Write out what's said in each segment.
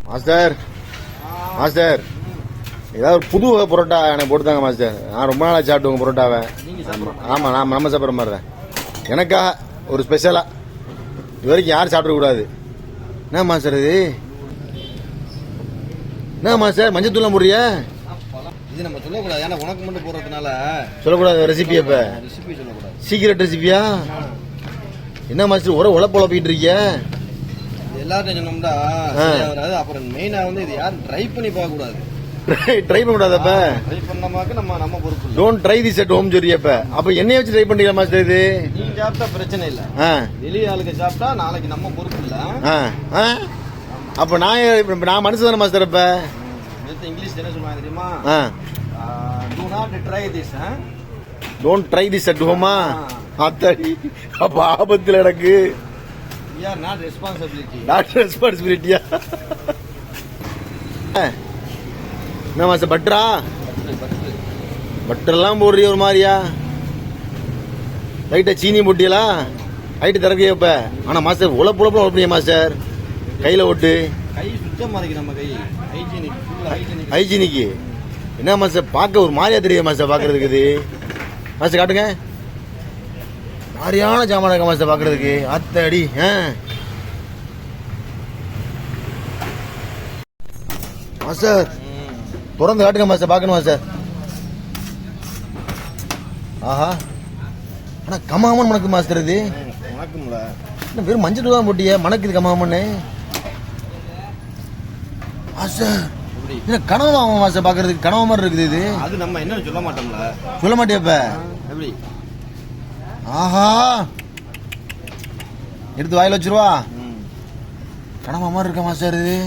Master master ஏதாவது ஒரு புது வகை பரோட்டா எனக்கு போட்டுதாங்க மாஸ்டர். நான் ரொம்ப நாளாக சாப்பிட்டுங்க பரோட்டாவை. ஆமாம் நான் நம்ம சாப்பிட்ற மாதிரி தான். எனக்காக ஒரு ஸ்பெஷலாக இது வரைக்கும் யாரும் சாப்பிடக்கூடாது. என்ன மாஸ்டர் இது? என்ன மாஸ்டர் மஞ்சத்தூள்லாம் போடுறிய? இது நம்ம சொல்லக்கூடாது, ஏன்னா உனக்கு மட்டும் போடுறதுனால சொல்லக்கூடாது. ரெசிபி அப்ப ரெசிபி சொல்லக்கூடாது. சீக்கிரட் ரெசிபியா? என்ன மாஸ்டர் ஒரே உழப்பிட்டு இருக்கீங்க? எல்லாத்தையும் சொன்னோம்னா வராது. அப்புறம் மெயினா வந்து இது யாரும் ட்ரை பண்ணி பார்க்க கூடாது. ட்ரை பண்ண கூடாது. அப்ப ட்ரை பண்ணமாக்க நம்ம பொறுப்பு. Don't try this at home சொல்லியப்ப. அப்ப என்னைய வச்சு ட்ரை பண்றீங்க மாஸ்டர்? இது நீ சாப்பிட்டா பிரச்சனை இல்ல, வெளிய ஆளுக்கு சாப்பிட்டா நாளைக்கு நம்ம பொறுப்பு இல்ல. அப்ப நான் மனுஷன் தானே மாஸ்டர்? அப்ப இங்கிலீஷ் என்ன சொல்லுவாங்க தெரியுமா? do not try this. Don't try this at ஹோமா? அத்தடி அப்ப ஆபத்துல எனக்கு. we are not responsibility. not responsibility. என்ன மாஸ்டர் பட்டரா? பட்டர்லாம் போடுறிய ஒரு மாதிரியா? லைட்டா சீனி போட்டியலா? லைட்டு திறக்கைய இப்ப. ஆனா மாஸ்டர் உழப்பு உழப்பிய மாஸ்டர். கையில ஓட்டு கை சுத்தமா இருக்கு. நம்ம கை ஹைஜீனிக்கு. என்ன மாஸ்டர் பார்க்க ஒரு மாதிரியா தெரியுது மாஸ்டர் பாக்குறதுக்கு? இது மாஸ்டர் காட்டுங்க. மாதிரியான ஜாமான இருக்க மாஸ்டர் பாக்குறதுக்கு. அத்தடி மாஸ்டர் திறந்து காட்டுங்க மாஸ்டர், பாக்கணும் மாஸ்டர். ஆஹா, ஆனா கமாமன் மணக்கு மாஸ்டர். இது மணக்கும்ல, என்ன வெறும் மஞ்சள் தான் போட்டிய மணக்குது கமாமன்னு மாஸ்டர். என்ன கனவா மாஸ்டர் பாக்குறதுக்கு? கனவா மாதிரி இருக்குது இது. அது நம்ம என்ன சொல்ல மாட்டோம்ல. சொல்ல மாட்டியப்ப எப்படி? ஆஹா, எடுத்து வாயில வச்சிருவா. கனவா மாதிரி இருக்க மாஸ்டர் இது.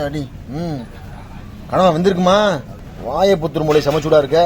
அடி கனவா வந்திருக்குமா? வாயை புத்துரு மூளை சமைச்சூடா இருக்க.